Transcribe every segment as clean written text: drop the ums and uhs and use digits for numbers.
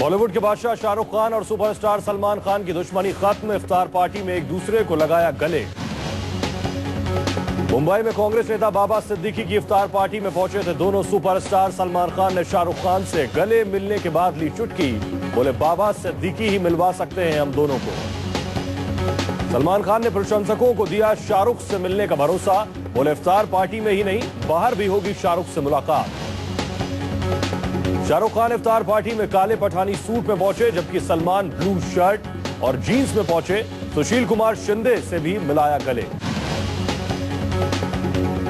बॉलीवुड के बादशाह शाहरुख खान और सुपरस्टार सलमान खान की दुश्मनी खत्म। इफ्तार पार्टी में एक दूसरे को लगाया गले। मुंबई में कांग्रेस नेता बाबा सिद्दीकी की इफ्तार पार्टी में पहुंचे थे दोनों सुपरस्टार। सलमान खान ने शाहरुख खान से गले मिलने के बाद ली चुटकी। बोले, बाबा सिद्दीकी ही मिलवा सकते हैं हम दोनों को। सलमान खान ने प्रशंसकों को दिया शाहरुख से मिलने का भरोसा। बोले, इफ्तार पार्टी में ही नहीं, बाहर भी होगी शाहरुख से मुलाकात। शाहरुख खान इफ्तार पार्टी में काले पठानी सूट में पहुंचे, जबकि सलमान ब्लू शर्ट और जीन्स में पहुंचे। सुशील कुमार शिंदे से भी मिलाया गले।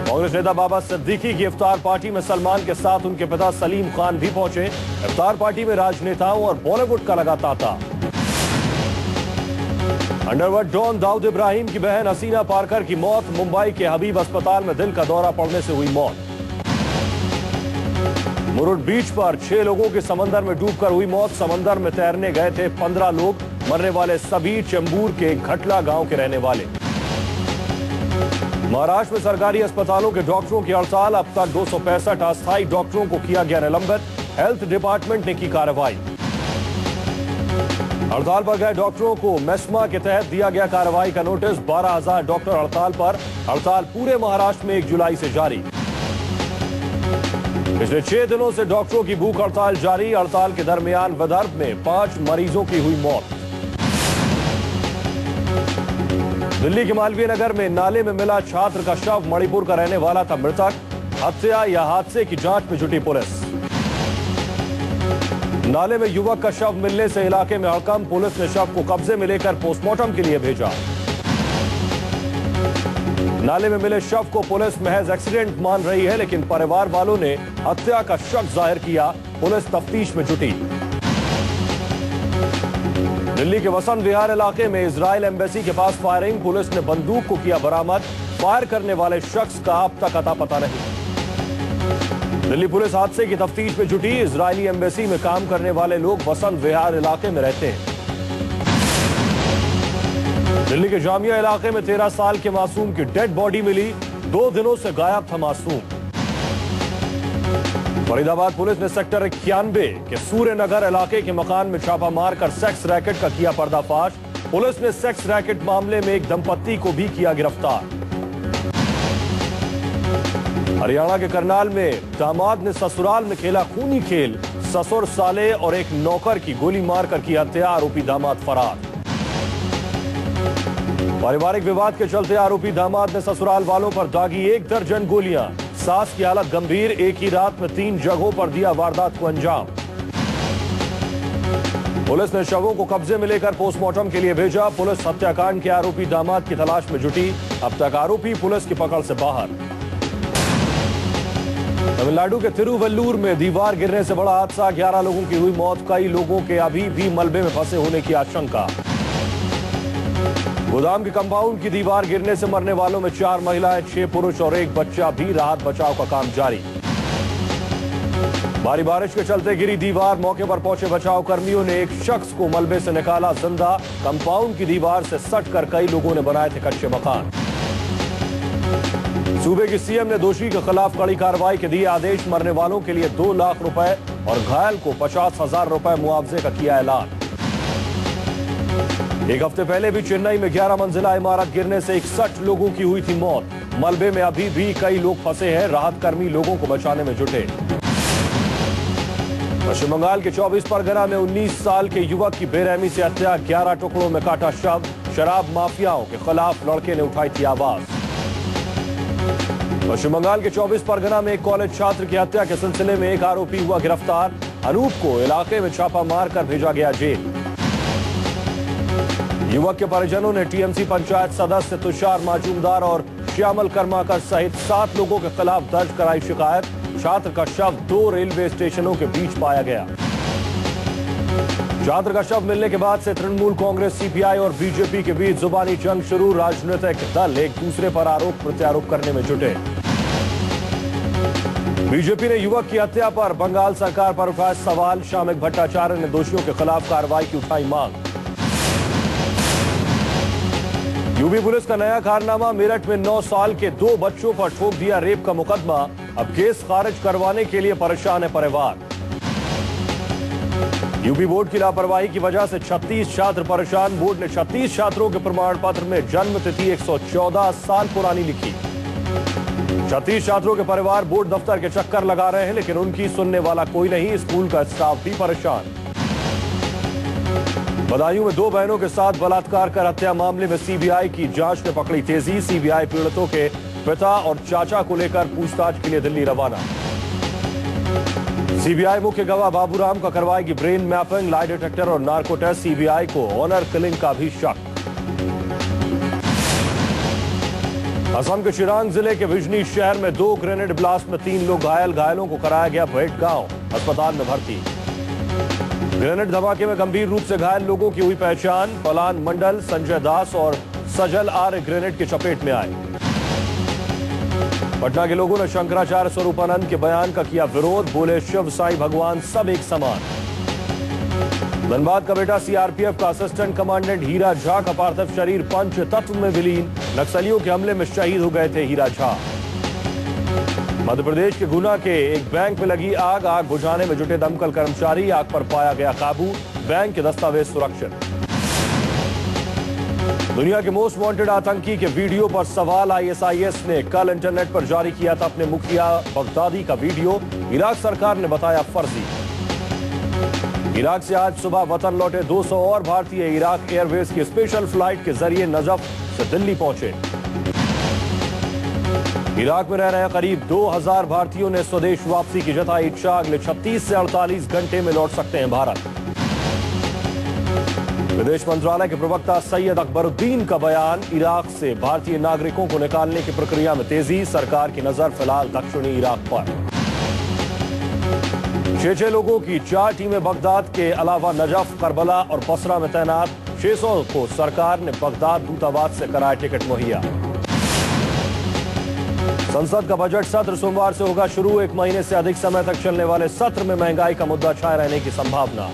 कांग्रेस नेता बाबा सिद्दीकी की इफ्तार पार्टी में सलमान के साथ उनके पिता सलीम खान भी पहुंचे। इफ्तार पार्टी में राजनेताओं और बॉलीवुड का लगा तांता। अंडरवर्ल्ड डॉन दाऊद इब्राहिम की बहन हसीना पारकर की मौत। मुंबई के हबीब अस्पताल में दिल का दौरा पड़ने से हुई मौत। मुरुड बीच पर 6 लोगों की समंदर में डूबकर हुई मौत। समंदर में तैरने गए थे 15 लोग। मरने वाले सभी चेंबूर के घटला गांव के रहने वाले। महाराष्ट्र में सरकारी अस्पतालों के डॉक्टरों की हड़ताल। अब तक 265 अस्थायी डॉक्टरों को किया गया निलंबित। हेल्थ डिपार्टमेंट ने की कार्रवाई। हड़ताल पर गए डॉक्टरों को मेस्मा के तहत दिया गया कार्रवाई का नोटिस। 12,000 डॉक्टर हड़ताल पर। हड़ताल पूरे महाराष्ट्र में 1 जुलाई से जारी। पिछले 6 दिनों से डॉक्टरों की भूख हड़ताल जारी। हड़ताल के दरमियान विदर्भ में 5 मरीजों की हुई मौत। दिल्ली के मालवीय नगर में नाले में मिला छात्र का शव। मणिपुर का रहने वाला था मृतक। हत्या या हादसे की जांच में जुटी पुलिस। नाले में युवक का शव मिलने से इलाके में हड़कंप। पुलिस ने शव को कब्जे में लेकर पोस्टमार्टम के लिए भेजा। नाले में मिले शव को पुलिस महज एक्सीडेंट मान रही है, लेकिन परिवार वालों ने हत्या का शक जाहिर किया। पुलिस तफ्तीश में जुटी। दिल्ली के वसंत विहार इलाके में इजराइल एम्बेसी के पास फायरिंग। पुलिस ने बंदूक को किया बरामद। फायर करने वाले शख्स का अब तक अता पता नहीं। दिल्ली पुलिस हादसे की तफ्तीश में जुटी। इजरायली एम्बेसी में काम करने वाले लोग वसंत विहार इलाके में रहते हैं। दिल्ली के जामिया इलाके में 13 साल के मासूम की डेड बॉडी मिली। 2 दिनों से गायब था मासूम। फरीदाबाद पुलिस ने सेक्टर 91 के सूर्यनगर इलाके के मकान में छापा मारकर सेक्स रैकेट का किया पर्दाफाश। पुलिस ने सेक्स रैकेट मामले में एक दंपत्ति को भी किया गिरफ्तार। हरियाणा के करनाल में दामाद ने ससुराल में खेला खूनी खेल। ससुर साले और एक नौकर की गोली मारकर की हत्या। आरोपी दामाद फरार। पारिवारिक विवाद के चलते आरोपी दामाद ने ससुराल वालों पर दागी 1 दर्जन गोलियां। सास की हालत गंभीर। एक ही रात में 3 जगहों पर दिया वारदात को अंजाम। पुलिस ने शवों को कब्जे में लेकर पोस्टमार्टम के लिए भेजा। पुलिस हत्याकांड के आरोपी दामाद की तलाश में जुटी। अब तक आरोपी पुलिस की पकड़ से बाहर। तमिलनाडु के तिरुवल्लूर में दीवार गिरने से बड़ा हादसा। 11 लोगों की हुई मौत। कई लोगों के अभी भी मलबे में फंसे होने की आशंका। गोदाम के कंपाउंड की दीवार गिरने से मरने वालों में 4 महिलाएं, 6 पुरुष और 1 बच्चा भी। राहत बचाव का काम जारी। भारी बारिश के चलते गिरी दीवार। मौके पर पहुंचे बचाव कर्मियों ने एक शख्स को मलबे से निकाला जिंदा। कंपाउंड की दीवार से सटकर कई लोगों ने बनाए थे कच्चे मकान। सूबे की सीएम ने दोषी के खिलाफ कड़ी कार्रवाई के दिए आदेश। मरने वालों के लिए 2 लाख रुपए और घायल को 50,000 रुपए मुआवजे का किया ऐलान। एक हफ्ते पहले भी चेन्नई में 11 मंजिला इमारत गिरने से 61 लोगों की हुई थी मौत। मलबे में अभी भी कई लोग फंसे हैं। राहत कर्मी लोगों को बचाने में जुटे। पश्चिम बंगाल के 24 परगना में 19 साल के युवक की बेरहमी से हत्या। 11 टुकड़ों में काटा शव। शराब माफियाओं के खिलाफ लड़के ने उठाई थी आवाज। पश्चिम बंगाल के 24 परगना में एक कॉलेज छात्र की हत्या के सिलसिले में एक आरोपी हुआ गिरफ्तार। अनूप को इलाके में छापा मारकर भेजा गया जेल। युवक के परिजनों ने टीएमसी पंचायत सदस्य तुषार माजूमदार और श्यामल कर्माकर सहित 7 लोगों के खिलाफ दर्ज कराई शिकायत। छात्र का शव 2 रेलवे स्टेशनों के बीच पाया गया। छात्र का शव मिलने के बाद से तृणमूल कांग्रेस, सीपीआई और बीजेपी के बीच जुबानी जंग शुरू। राजनीतिक दल एक दूसरे पर आरोप प्रत्यारोप करने में जुटे। बीजेपी ने युवक की हत्या पर बंगाल सरकार पर उठाया सवाल। शामिक भट्टाचार्य ने दोषियों के खिलाफ कार्रवाई की उठाई मांग। यूपी पुलिस का नया कारनामा। मेरठ में 9 साल के 2 बच्चों पर ठोक दिया रेप का मुकदमा। अब केस खारिज करवाने के लिए परेशान है परिवार। यूपी बोर्ड की लापरवाही की वजह से 36 छात्र परेशान। बोर्ड ने 36 छात्रों के प्रमाण पत्र में जन्म तिथि 114 साल पुरानी लिखी। 36 छात्रों के परिवार बोर्ड दफ्तर के चक्कर लगा रहे हैं, लेकिन उनकी सुनने वाला कोई नहीं। स्कूल का स्टाफ भी परेशान। बदायूं में 2 बहनों के साथ बलात्कार कर हत्या मामले में सीबीआई की जांच ने पकड़ी तेजी। सीबीआई पीड़ितों के पिता और चाचा को लेकर पूछताछ के लिए दिल्ली रवाना। सीबीआई मुख्य गवाह बाबूराम का करवाएगी ब्रेन मैपिंग, लाई डिटेक्टर और नार्को टेस्ट। सीबीआई को ऑनर किलिंग का भी शक। असम के चिरांग जिले के बिजनी शहर में 2 ग्रेनेड ब्लास्ट में 3 लोग घायल। घायलों को कराया गया भेट गांव अस्पताल में भर्ती। ग्रेनेड धमाके में गंभीर रूप से घायल लोगों की हुई पहचान। पलान मंडल, संजय दास और सजल आर्य ग्रेनेड की चपेट में आए। पटना के लोगों ने शंकराचार्य स्वरूपानंद के बयान का किया विरोध। बोले शिव साईं भगवान सब एक समान। धनबाद का बेटा सीआरपीएफ का असिस्टेंट कमांडेंट हीरा झा का पार्थिव शरीर पंच तत्व में विलीन। नक्सलियों के हमले में शहीद हो गए थे हीरा झा। मध्य प्रदेश के गुना के एक बैंक में लगी आग। आग बुझाने में जुटे दमकल कर्मचारी। आग पर पाया गया काबू। बैंक के दस्तावेज सुरक्षित। दुनिया के मोस्ट वांटेड आतंकी के वीडियो पर सवाल। आईएसआईएस ने कल इंटरनेट पर जारी किया था अपने मुखिया बगदादी का वीडियो। इराक सरकार ने बताया फर्जी। इराक से आज सुबह वतन लौटे 200 और भारतीय इराक एयरवेज की स्पेशल फ्लाइट के जरिए नजफ से दिल्ली पहुंचे। इराक में रह रहे करीब 2000 भारतीयों ने स्वदेश वापसी की जताई इच्छा। अगले 36 से 48 घंटे में लौट सकते हैं भारत। विदेश मंत्रालय के प्रवक्ता सैयद अकबरुद्दीन का बयान। इराक से भारतीय नागरिकों को निकालने की प्रक्रिया में तेजी। सरकार की नजर फिलहाल दक्षिणी इराक पर। 6 लोगों की 4 टीमें बगदाद के अलावा नजफ, करबला और बसरा में तैनात। 600 को सरकार ने बगदाद दूतावास से कराया टिकट मुहैया। संसद का बजट सत्र सोमवार से होगा शुरू। 1 महीने से अधिक समय तक चलने वाले सत्र में महंगाई का मुद्दा छाए रहने की संभावना।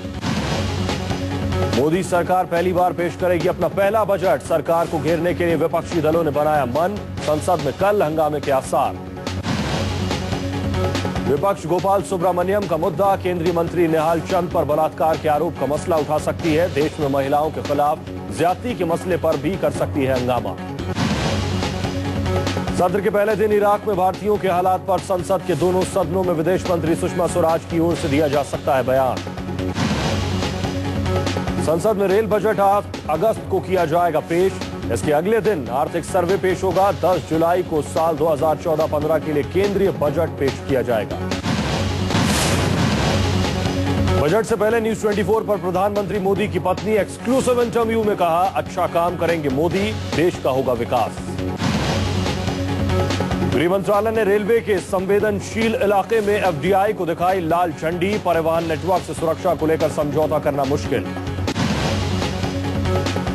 मोदी सरकार पहली बार पेश करेगी अपना पहला बजट। सरकार को घेरने के लिए विपक्षी दलों ने बनाया मन। संसद में कल हंगामे के आसार। विपक्ष गोपाल सुब्रमण्यम का मुद्दा। केंद्रीय मंत्री निहाल चंद पर बलात्कार के आरोप का मसला उठा सकती है। देश में महिलाओं के खिलाफ ज्यादती के मसले पर भी कर सकती है हंगामा। सत्र के पहले दिन इराक में भारतीयों के हालात पर संसद के दोनों सदनों में विदेश मंत्री सुषमा स्वराज की ओर से दिया जा सकता है बयान। संसद में रेल बजट 8 अगस्त को किया जाएगा पेश। इसके अगले दिन आर्थिक सर्वे पेश होगा। 10 जुलाई को साल 2014-15 के लिए केंद्रीय बजट पेश किया जाएगा। बजट से पहले न्यूज 24 पर प्रधानमंत्री मोदी की पत्नी एक्सक्लूसिव इंटरव्यू में कहा, अच्छा काम करेंगे मोदी, देश का होगा विकास। गृह मंत्रालय ने रेलवे के संवेदनशील इलाके में एफडीआई को दिखाई लाल झंडी। परिवहन नेटवर्क से सुरक्षा को लेकर समझौता करना मुश्किल।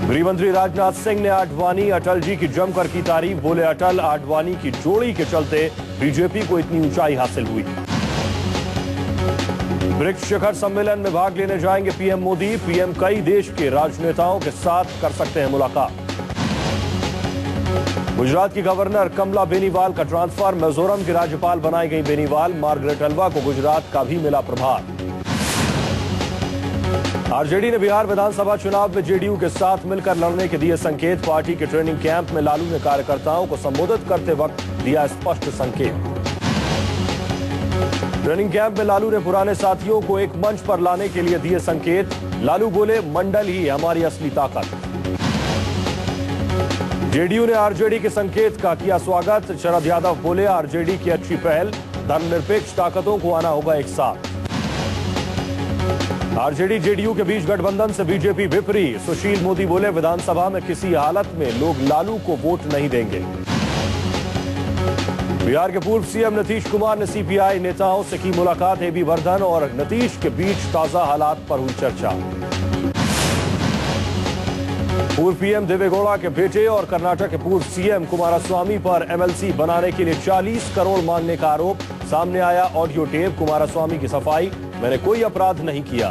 गृह मंत्री राजनाथ सिंह ने आडवाणी अटल जी की जमकर की तारीफ। बोले अटल आडवाणी की जोड़ी के चलते बीजेपी को इतनी ऊंचाई हासिल हुई। ब्रिक्स शिखर सम्मेलन में भाग लेने जाएंगे पीएम मोदी। पीएम कई देश के राजनेताओं के साथ कर सकते हैं मुलाकात। गुजरात की गवर्नर कमला बेनीवाल का ट्रांसफर। मिजोरम की राज्यपाल बनाई गई बेनीवाल। मार्गरेट अल्वा को गुजरात का भी मिला प्रभार। आरजेडी ने बिहार विधानसभा चुनाव में जेडीयू के साथ मिलकर लड़ने के दिए संकेत। पार्टी के ट्रेनिंग कैंप में लालू ने कार्यकर्ताओं को संबोधित करते वक्त दिया स्पष्ट संकेत। ट्रेनिंग कैंप में लालू ने पुराने साथियों को एक मंच पर लाने के लिए दिए संकेत। लालू बोले, मंडल ही हमारी असली ताकत। जेडीयू ने आरजेडी के संकेत का किया स्वागत। शरद यादव बोले, आरजेडी की अच्छी पहल, धर्मनिरपेक्ष ताकतों को आना होगा एक साथ। आरजेडी जेडीयू के बीच गठबंधन से बीजेपी विपरी। सुशील मोदी बोले, विधानसभा में किसी हालत में लोग लालू को वोट नहीं देंगे। बिहार के पूर्व सीएम नीतीश कुमार ने सीपीआई नेताओं से की मुलाकात। एबी वर्धन और नीतीश के बीच ताजा हालात पर हुई चर्चा। पूर्व पीएम देवेगौड़ा के बेटे और कर्नाटक के पूर्व सीएम कुमारस्वामी पर एमएलसी बनाने के लिए 40 करोड़ मांगने का आरोप। सामने आया ऑडियो टेप। कुमारस्वामी की सफाई, मैंने कोई अपराध नहीं किया।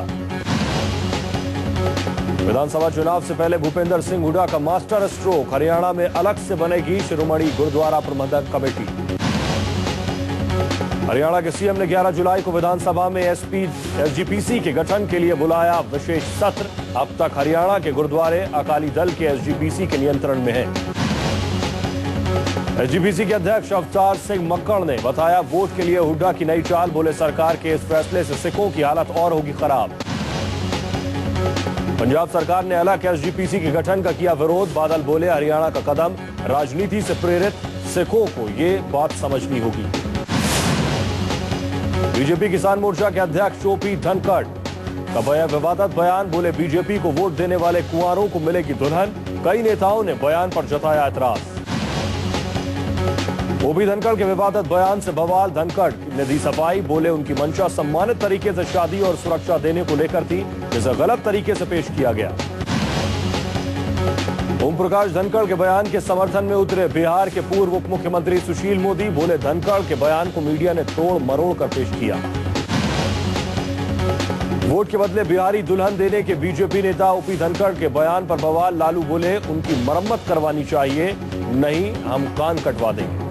विधानसभा चुनाव से पहले भूपेंद्र सिंह हुड्डा का मास्टर स्ट्रोक। हरियाणा में अलग से बनेगी शिरोमणि गुरुद्वारा प्रबंधक कमेटी। हरियाणा के सीएम ने 11 जुलाई को विधानसभा में एसजीपीसी के गठन के लिए बुलाया विशेष सत्र। अब तक हरियाणा के गुरुद्वारे अकाली दल के एसजीपीसी के नियंत्रण में हैं। एसजीपीसी के अध्यक्ष अवतार सिंह मक्कड़ ने बताया, वोट के लिए हुड्डा की नई चाल। बोले, सरकार के इस फैसले से सिखों की हालत और होगी खराब। पंजाब सरकार ने अलग एसजीपीसी के गठन का किया विरोध। बादल बोले, हरियाणा का कदम राजनीति से प्रेरित, सिखों को ये बात समझनी होगी। बीजेपी किसान मोर्चा के अध्यक्ष ओपी धनखड़ का विवादित बयान। बोले, बीजेपी को वोट देने वाले कुंवारों को मिलेगी दुल्हन। कई नेताओं ने बयान पर जताया एतराज। ओपी धनखड़ के विवादित बयान से बवाल। धनखड़ ने दी सफाई। बोले, उनकी मंशा सम्मानित तरीके से शादी और सुरक्षा देने को लेकर थी, जिसे गलत तरीके से पेश किया गया। ओम प्रकाश धनखड़ के बयान के समर्थन में उतरे बिहार के पूर्व उप मुख्यमंत्री सुशील मोदी। बोले, धनखड़ के बयान को मीडिया ने तोड़ मरोड़ कर पेश किया। वोट के बदले बिहारी दुल्हन देने के बीजेपी नेता ओपी धनखड़ के बयान पर बवाल। लालू बोले, उनकी मरम्मत करवानी चाहिए, नहीं हम कान कटवा देंगे।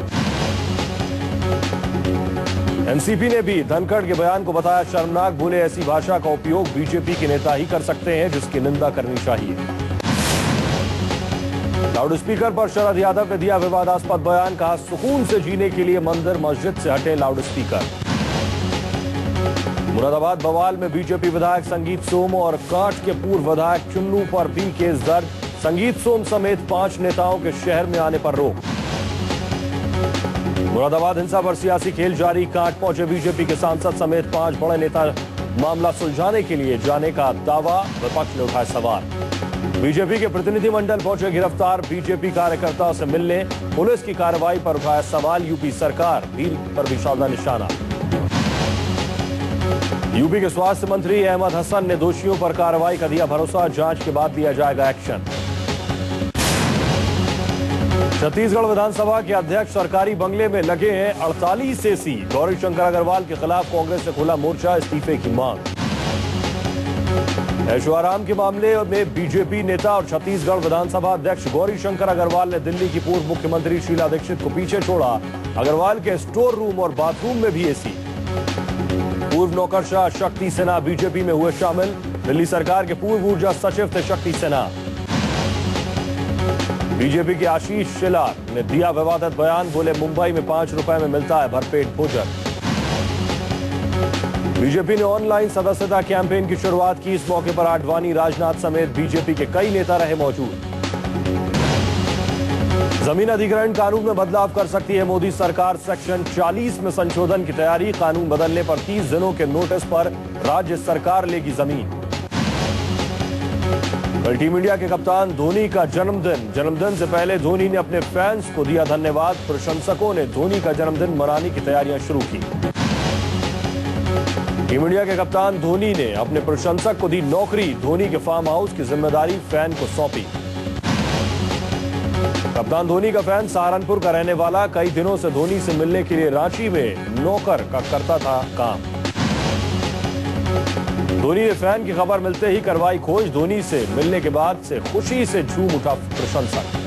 एनसीपी ने भी धनखड़ के बयान को बताया शर्मनाक। बोले, ऐसी भाषा का उपयोग बीजेपी के नेता ही कर सकते हैं, जिसकी निंदा करनी चाहिए। लाउडस्पीकर पर शरद यादव ने दिया विवादास्पद बयान। कहा, सुकून से जीने के लिए मंदिर मस्जिद से हटे लाउडस्पीकर। मुरादाबाद बवाल में बीजेपी विधायक संगीत सोम और कांठ के पूर्व विधायक चुन्नू पर भी केस दर्ज। संगीत सोम समेत 5 नेताओं के शहर में आने पर रोक। मुरादाबाद हिंसा पर सियासी खेल जारी। कांठ पहुंचे बीजेपी के सांसद समेत 5 बड़े नेता। मामला सुलझाने के लिए जाने का दावा, विपक्ष ने उठाए सवाल। बीजेपी के प्रतिनिधिमंडल पहुंचे गिरफ्तार बीजेपी कार्यकर्ताओं से मिलने। पुलिस की कार्रवाई पर उठाया सवाल। यूपी सरकार पर भी साधा निशाना। यूपी के स्वास्थ्य मंत्री अहमद हसन ने दोषियों पर कार्रवाई का दिया भरोसा। जांच के बाद दिया जाएगा एक्शन। छत्तीसगढ़ विधानसभा के अध्यक्ष सरकारी बंगले में लगे हैं 48 एसी। गौरीशंकर अग्रवाल के खिलाफ कांग्रेस से खुला मोर्चा, इस्तीफे की मांग। ऐशोआराम के मामले में बीजेपी नेता और छत्तीसगढ़ विधानसभा अध्यक्ष गौरीशंकर अग्रवाल ने दिल्ली की पूर्व मुख्यमंत्री शीला दीक्षित को पीछे छोड़ा। अग्रवाल के स्टोर रूम और बाथरूम में भी एसी। पूर्व नौकरशाह शक्ति सिन्हा बीजेपी में हुए शामिल। दिल्ली सरकार के पूर्व ऊर्जा सचिव थे शक्ति सिन्हा। बीजेपी के आशीष शेलार ने दिया विवादित बयान। बोले, मुंबई में 5 रुपए में मिलता है भरपेट भोजन। बीजेपी ने ऑनलाइन सदस्यता कैंपेन की शुरुआत की। इस मौके पर आडवाणी, राजनाथ समेत बीजेपी के कई नेता रहे मौजूद। जमीन अधिग्रहण कानून में बदलाव कर सकती है मोदी सरकार। सेक्शन 40 में संशोधन की तैयारी। कानून बदलने पर 30 दिनों के नोटिस पर राज्य सरकार लेगी जमीन। कल टीम इंडिया के कप्तान धोनी का जन्मदिन से पहले धोनी ने अपने फैंस को दिया धन्यवाद। प्रशंसकों ने धोनी का जन्मदिन मनाने की तैयारियां शुरू की। टीम इंडिया के कप्तान धोनी ने अपने प्रशंसक को दी नौकरी। धोनी के फार्म हाउस की जिम्मेदारी फैन को सौंपी। कप्तान धोनी का फैन सहारनपुर का रहने वाला कई दिनों से धोनी से मिलने के लिए रांची में नौकर का करता था काम। धोनी ने फैन की खबर मिलते ही करवाई खोज। धोनी से मिलने के बाद से खुशी से झूम उठा प्रशंसक।